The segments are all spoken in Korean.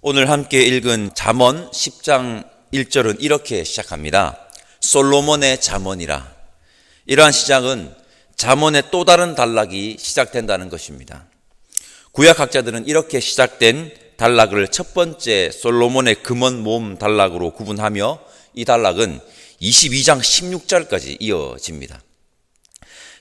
오늘 함께 읽은 잠언 10장 1절은 이렇게 시작합니다. 솔로몬의 잠언이라. 이러한 시작은 잠언의 또 다른 단락이 시작된다는 것입니다. 구약학자들은 이렇게 시작된 단락을 첫 번째 솔로몬의 금원 모음 단락으로 구분하며 이 단락은 22장 16절까지 이어집니다.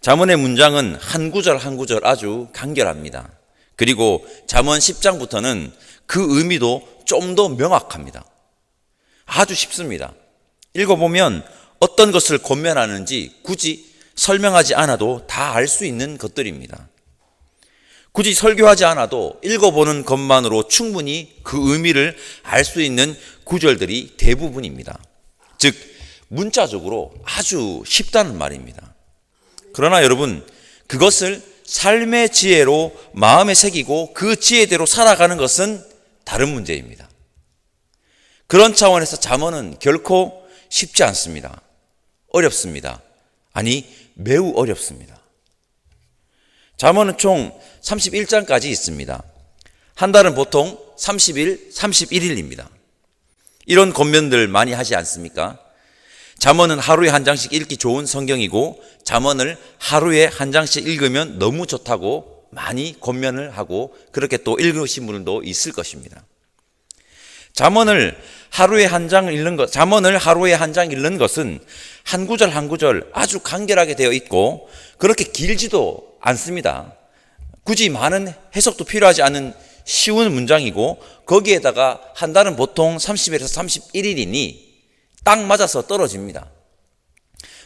잠언의 문장은 한 구절 한 구절 아주 간결합니다. 그리고 잠언 10장부터는 그 의미도 좀 더 명확합니다. 아주 쉽습니다. 읽어보면 어떤 것을 권면하는지 굳이 설명하지 않아도 다 알 수 있는 것들입니다. 굳이 설교하지 않아도 읽어보는 것만으로 충분히 그 의미를 알 수 있는 구절들이 대부분입니다. 즉 문자적으로 아주 쉽다는 말입니다. 그러나 여러분, 그것을 삶의 지혜로 마음에 새기고 그 지혜대로 살아가는 것은 다른 문제입니다. 그런 차원에서 잠언은 결코 쉽지 않습니다. 어렵습니다. 아니, 매우 어렵습니다. 잠언은 총 31장까지 있습니다. 한 달은 보통 30일, 31일입니다. 이런 권면들 많이 하지 않습니까? 잠언은 하루에 한 장씩 읽기 좋은 성경이고 잠언을 하루에 한 장씩 읽으면 너무 좋다고 많이 권면을 하고 그렇게 또 읽으신 분들도 있을 것입니다. 잠언을 하루에 한 장 읽는 것은 한 구절 한 구절 아주 간결하게 되어 있고 그렇게 길지도 않습니다. 굳이 많은 해석도 필요하지 않은 쉬운 문장이고 거기에다가 한 달은 보통 30일에서 31일이니 딱 맞아서 떨어집니다.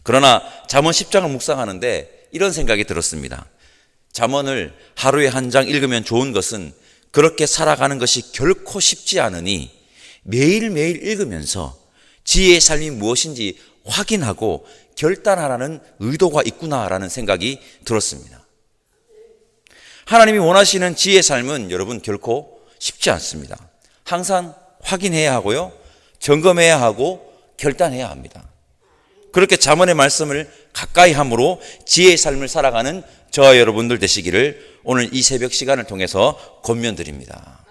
그러나 잠언 10장을 묵상하는데 이런 생각이 들었습니다. 잠언을 하루에 한 장 읽으면 좋은 것은 그렇게 살아가는 것이 결코 쉽지 않으니 매일매일 읽으면서 지혜의 삶이 무엇인지 확인하고 결단하라는 의도가 있구나라는 생각이 들었습니다. 하나님이 원하시는 지혜의 삶은 여러분 결코 쉽지 않습니다. 항상 확인해야 하고요, 점검해야 하고 결단해야 합니다. 그렇게 잠언의 말씀을 가까이 함으로 지혜의 삶을 살아가는 저와 여러분들 되시기를 오늘 이 새벽 시간을 통해서 권면드립니다.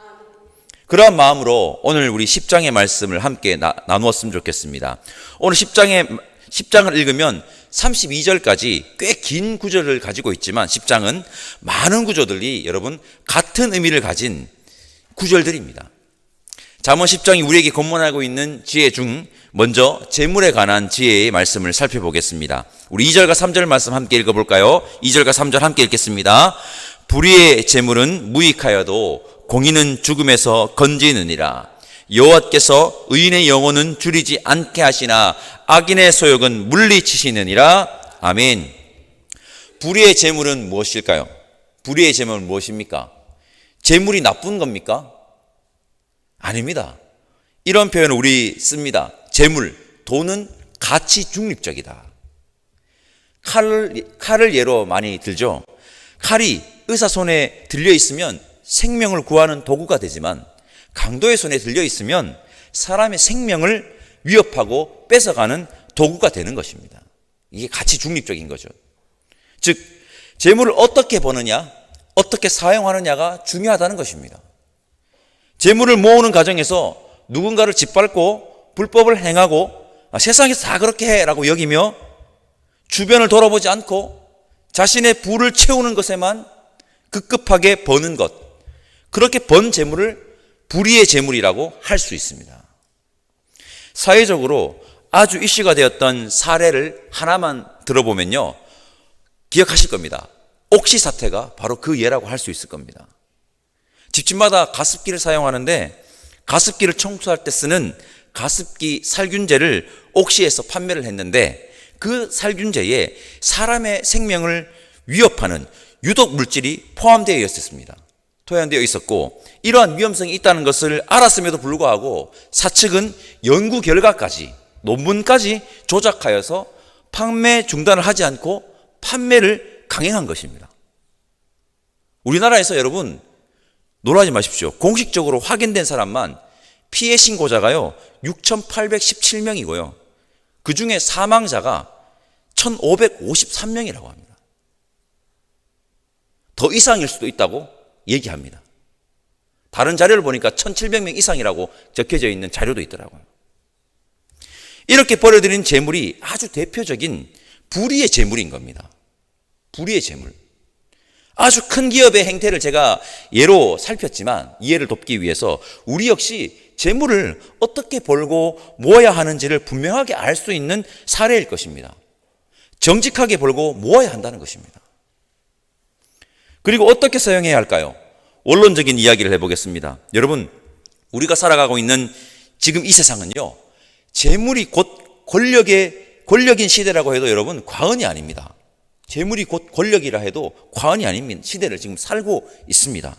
그러한 마음으로 오늘 우리 10장의 말씀을 함께 나누었으면 좋겠습니다. 오늘 10장을 읽으면 32절까지 꽤 긴 구절을 가지고 있지만 10장은 많은 구절들이 여러분 같은 의미를 가진 구절들입니다. 잠언 10장이 우리에게 권면하고 있는 지혜 중 먼저 재물에 관한 지혜의 말씀을 살펴보겠습니다. 우리 2절과 3절 말씀 함께 읽어볼까요? 2절과 3절 함께 읽겠습니다. 불의의 재물은 무익하여도 공의는 죽음에서 건지느니라. 여호와께서 의인의 영혼은 줄이지 않게 하시나 악인의 소욕은 물리치시느니라. 아멘. 불의의 재물은 무엇일까요? 불의의 재물은 무엇입니까? 재물이 나쁜 겁니까? 아닙니다. 이런 표현을 우리 씁니다. 재물, 돈은 가치 중립적이다. 칼을 예로 많이 들죠. 칼이 의사 손에 들려 있으면 생명을 구하는 도구가 되지만 강도의 손에 들려 있으면 사람의 생명을 위협하고 뺏어가는 도구가 되는 것입니다. 이게 가치 중립적인 거죠. 즉, 재물을 어떻게 버느냐, 어떻게 사용하느냐가 중요하다는 것입니다. 재물을 모으는 과정에서 누군가를 짓밟고 불법을 행하고 세상에서 다 그렇게 해라고 여기며 주변을 돌아보지 않고 자신의 부를 채우는 것에만 급급하게 버는 것, 그렇게 번 재물을 불의의 재물이라고 할 수 있습니다. 사회적으로 아주 이슈가 되었던 사례를 하나만 들어보면요, 기억하실 겁니다. 옥시 사태가 바로 그 예라고 할 수 있을 겁니다. 집집마다 가습기를 사용하는데 가습기를 청소할 때 쓰는 가습기 살균제를 옥시에서 판매를 했는데 그 살균제에 사람의 생명을 위협하는 유독 물질이 포함되어 있었습니다. 포함되어 있었고 이러한 위험성이 있다는 것을 알았음에도 불구하고 사측은 연구 결과까지 논문까지 조작하여서 판매 중단을 하지 않고 판매를 강행한 것입니다. 우리나라에서 여러분 놀라지 마십시오. 공식적으로 확인된 사람만 피해 신고자가요 6,817명이고요. 그 중에 사망자가 1,553명이라고 합니다. 더 이상일 수도 있다고 얘기합니다. 다른 자료를 보니까 1700명 이상이라고 적혀져 있는 자료도 있더라고요. 이렇게 버려드린 재물이 아주 대표적인 불의의 재물인 겁니다. 불의의 재물. 아주 큰 기업의 행태를 제가 예로 살폈지만 이해를 돕기 위해서 우리 역시 재물을 어떻게 벌고 모아야 하는지를 분명하게 알 수 있는 사례일 것입니다. 정직하게 벌고 모아야 한다는 것입니다. 그리고 어떻게 사용해야 할까요? 원론적인 이야기를 해보겠습니다. 여러분, 우리가 살아가고 있는 지금 이 세상은요, 재물이 곧 권력인 시대라고 해도 여러분 과언이 아닙니다. 재물이 곧 권력이라 해도 과언이 아닌 시대를 지금 살고 있습니다.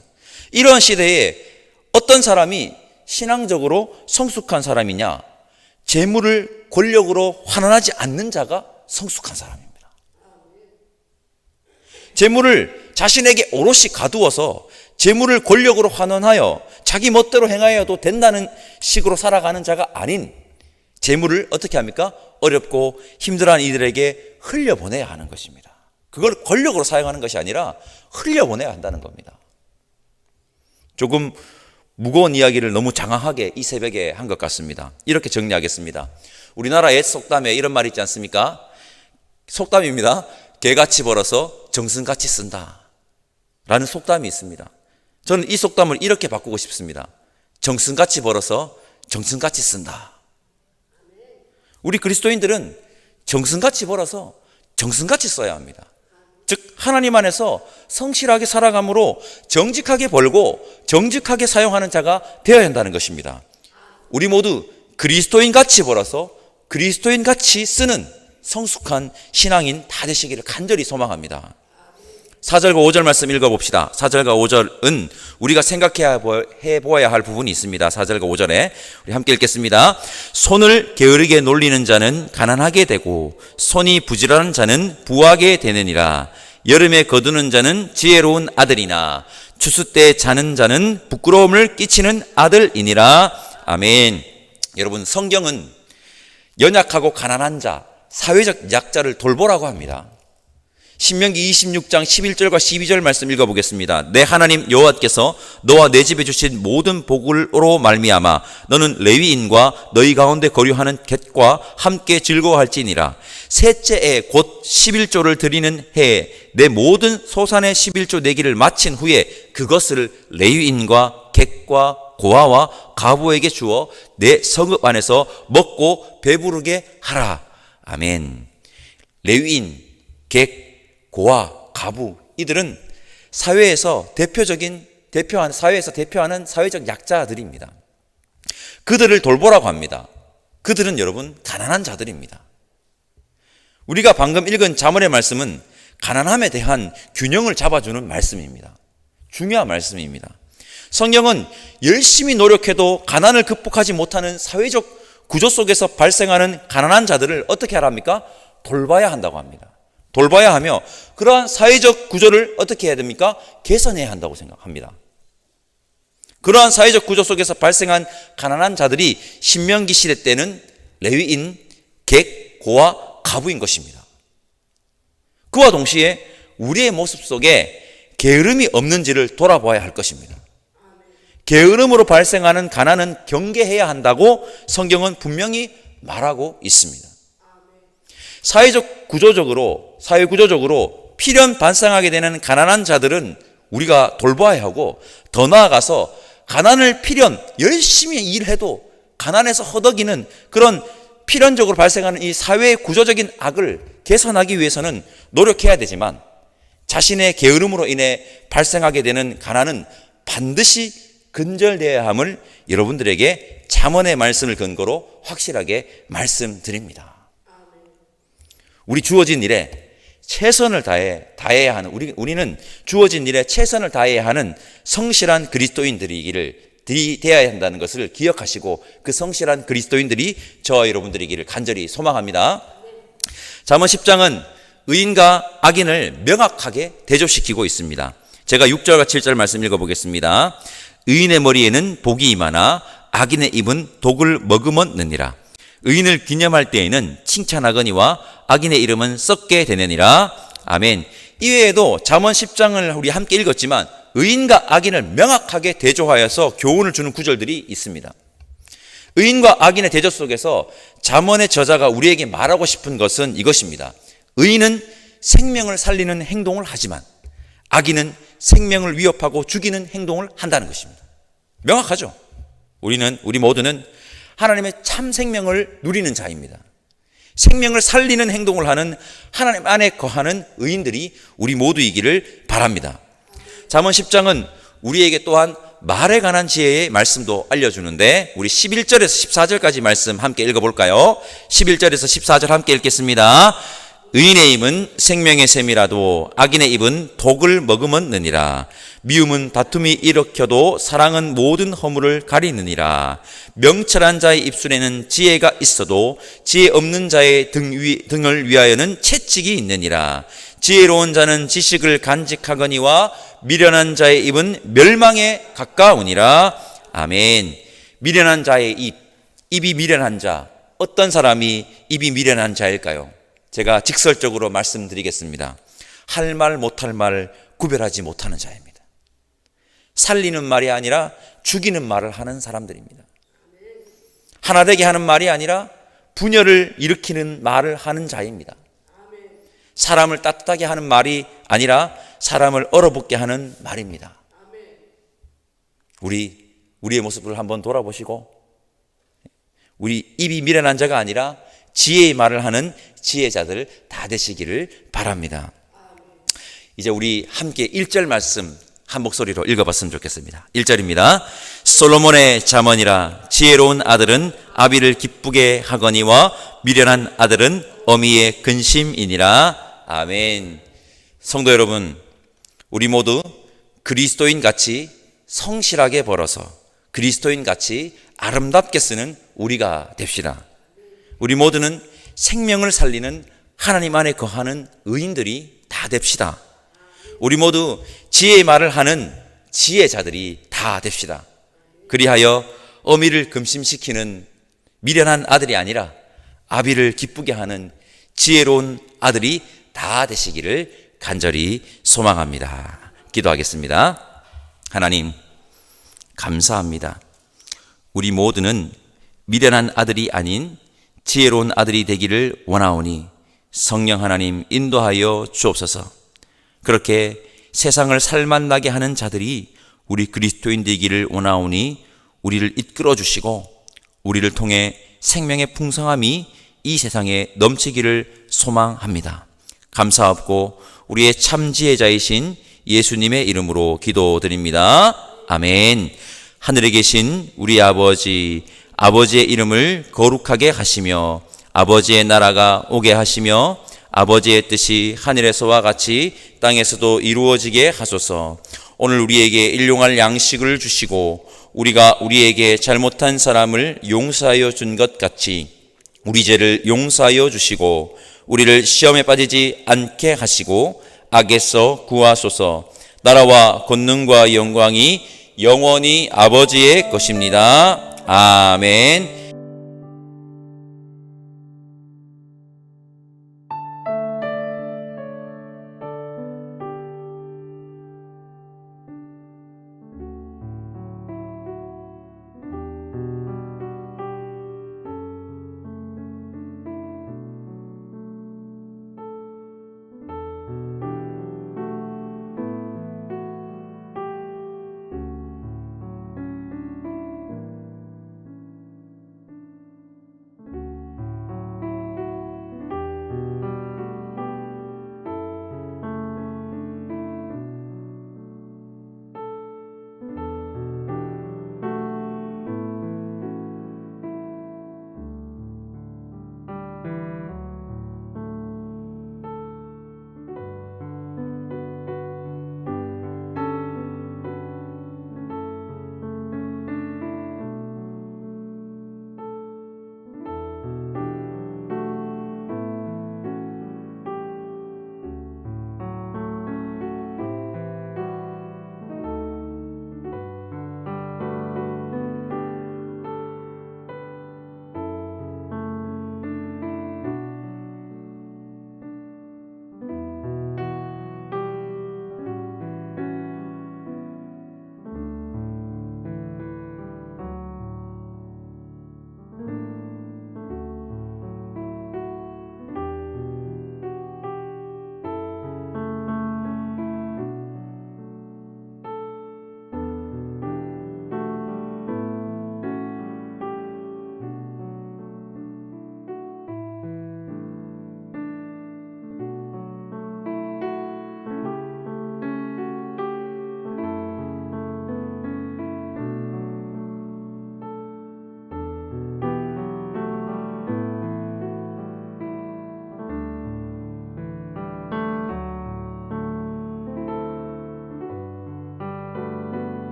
이러한 시대에 어떤 사람이 신앙적으로 성숙한 사람이냐? 재물을 권력으로 환원하지 않는 자가 성숙한 사람입니다. 재물을 자신에게 오롯이 가두어서 재물을 권력으로 환원하여 자기 멋대로 행하여도 된다는 식으로 살아가는 자가 아닌 재물을 어떻게 합니까? 어렵고 힘들어하는 이들에게 흘려보내야 하는 것입니다. 그걸 권력으로 사용하는 것이 아니라 흘려보내야 한다는 겁니다. 조금 무거운 이야기를 너무 장황하게 이 새벽에 한 것 같습니다. 이렇게 정리하겠습니다. 우리나라 옛 속담에 이런 말이 있지 않습니까? 속담입니다. 개같이 벌어서 정승같이 쓴다 라는 속담이 있습니다. 저는 이 속담을 이렇게 바꾸고 싶습니다. 정승같이 벌어서 정승같이 쓴다. 우리 그리스도인들은 정승같이 벌어서 정승같이 써야 합니다. 즉 하나님 안에서 성실하게 살아감으로 정직하게 벌고 정직하게 사용하는 자가 되어야 한다는 것입니다. 우리 모두 그리스도인같이 벌어서 그리스도인같이 쓰는 성숙한 신앙인 다 되시기를 간절히 소망합니다. 4절과 5절 말씀 읽어봅시다. 4절과 5절은 우리가 생각해 보아야 할 부분이 있습니다. 4절과 5절에 우리 함께 읽겠습니다. 손을 게으르게 놀리는 자는 가난하게 되고 손이 부지런한 자는 부하게 되느니라. 여름에 거두는 자는 지혜로운 아들이나 추수 때 자는 자는 부끄러움을 끼치는 아들이니라. 아멘. 여러분, 성경은 연약하고 가난한 자, 사회적 약자를 돌보라고 합니다. 신명기 26장 11절과 12절 말씀 읽어보겠습니다. 내 하나님 여호와께서 너와 내 집에 주신 모든 복으로 말미암아 너는 레위인과 너희 가운데 거류하는 겟과 함께 즐거워할지니라. 셋째에 곧 11조를 드리는 해에 내 모든 소산의 11조 내기를 마친 후에 그것을 레위인과 겟과 고아와 가부에게 주어 내 성읍 안에서 먹고 배부르게 하라. 아멘. 레위인, 겟, 고아, 가부, 이들은 사회에서 대표하는 사회적 약자들입니다. 그들을 돌보라고 합니다. 그들은 여러분 가난한 자들입니다. 우리가 방금 읽은 잠언의 말씀은 가난함에 대한 균형을 잡아주는 말씀입니다. 중요한 말씀입니다. 성경은 열심히 노력해도 가난을 극복하지 못하는 사회적 구조 속에서 발생하는 가난한 자들을 어떻게 하랍니까? 돌봐야 한다고 합니다. 돌봐야 하며 그러한 사회적 구조를 어떻게 해야 됩니까? 개선해야 한다고 생각합니다. 그러한 사회적 구조 속에서 발생한 가난한 자들이 신명기 시대 때는 레위인, 객, 고아, 가부인 것입니다. 그와 동시에 우리의 모습 속에 게으름이 없는지를 돌아보아야 할 것입니다. 게으름으로 발생하는 가난은 경계해야 한다고 성경은 분명히 말하고 있습니다. 사회 구조적으로 필연 발생하게 되는 가난한 자들은 우리가 돌봐야 하고, 더 나아가서 가난을 열심히 일해도 가난에서 허덕이는 그런 필연적으로 발생하는 이 사회의 구조적인 악을 개선하기 위해서는 노력해야 되지만, 자신의 게으름으로 인해 발생하게 되는 가난은 반드시 근절되어야 함을 여러분들에게 잠언의 말씀을 근거로 확실하게 말씀드립니다. 우리 주어진 일에 최선을 다해야 하는, 우리는 주어진 일에 최선을 다해야 하는 성실한 그리스도인들이 되어야 한다는 것을 기억하시고, 그 성실한 그리스도인들이 저와 여러분들이기를 간절히 소망합니다. 잠언 10장은 의인과 악인을 명확하게 대조시키고 있습니다. 제가 6절과 7절 말씀 읽어보겠습니다. 의인의 머리에는 복이 임하나 악인의 입은 독을 머금었느니라. 의인을 기념할 때에는 칭찬하거니와 악인의 이름은 썩게 되느니라. 아멘. 이외에도 잠언 10장을 우리 함께 읽었지만 의인과 악인을 명확하게 대조하여서 교훈을 주는 구절들이 있습니다. 의인과 악인의 대조 속에서 잠언의 저자가 우리에게 말하고 싶은 것은 이것입니다. 의인은 생명을 살리는 행동을 하지만 악인은 생명을 위협하고 죽이는 행동을 한다는 것입니다. 명확하죠? 우리 모두는 하나님의 참 생명을 누리는 자입니다. 생명을 살리는 행동을 하는 하나님 안에 거하는 의인들이 우리 모두이기를 바랍니다. 잠언 10장은 우리에게 또한 말에 관한 지혜의 말씀도 알려주는데 우리 11절에서 14절까지 말씀 함께 읽어볼까요? 11절에서 14절 함께 읽겠습니다. 의인의 입은 생명의 샘이라도 악인의 입은 독을 머금었느니라. 미움은 다툼이 일으켜도 사랑은 모든 허물을 가리느니라. 명철한 자의 입술에는 지혜가 있어도 지혜 없는 자의 등을 위하여는 채찍이 있느니라. 지혜로운 자는 지식을 간직하거니와 미련한 자의 입은 멸망에 가까우니라. 아멘. 미련한 자의 입이 미련한 자, 어떤 사람이 입이 미련한 자일까요? 제가 직설적으로 말씀드리겠습니다. 할 말 못할 말 구별하지 못하는 자입니다. 살리는 말이 아니라 죽이는 말을 하는 사람들입니다. 하나 되게 하는 말이 아니라 분열을 일으키는 말을 하는 자입니다. 사람을 따뜻하게 하는 말이 아니라 사람을 얼어붙게 하는 말입니다. 우리의 모습을 한번 돌아보시고 우리 입이 미련한 자가 아니라 지혜의 말을 하는 지혜자들 다 되시기를 바랍니다. 이제 우리 함께 1절 말씀 한 목소리로 읽어봤으면 좋겠습니다. 1절입니다. 솔로몬의 잠언이라. 지혜로운 아들은 아비를 기쁘게 하거니와 미련한 아들은 어미의 근심이니라. 아멘. 성도 여러분, 우리 모두 그리스도인 같이 성실하게 벌어서 그리스도인 같이 아름답게 쓰는 우리가 됩시다. 우리 모두는 생명을 살리는 하나님 안에 거하는 의인들이 다 됩시다. 우리 모두 지혜의 말을 하는 지혜자들이 다 됩시다. 그리하여 어미를 금심시키는 미련한 아들이 아니라 아비를 기쁘게 하는 지혜로운 아들이 다 되시기를 간절히 소망합니다. 기도하겠습니다. 하나님, 감사합니다. 우리 모두는 미련한 아들이 아닌 지혜로운 아들이 되기를 원하오니 성령 하나님 인도하여 주옵소서. 그렇게 세상을 살맛나게 하는 자들이 우리 그리스도인 되기를 원하오니 우리를 이끌어 주시고 우리를 통해 생명의 풍성함이 이 세상에 넘치기를 소망합니다. 감사하고 우리의 참 지혜자이신 예수님의 이름으로 기도드립니다. 아멘. 하늘에 계신 우리 아버지의 이름을 거룩하게 하시며 아버지의 나라가 오게 하시며 아버지의 뜻이 하늘에서와 같이 땅에서도 이루어지게 하소서. 오늘 우리에게 일용할 양식을 주시고 우리가 우리에게 잘못한 사람을 용서하여 준 것 같이 우리 죄를 용서하여 주시고 우리를 시험에 빠지지 않게 하시고 악에서 구하소서. 나라와 권능과 영광이 영원히 아버지의 것입니다. 아멘.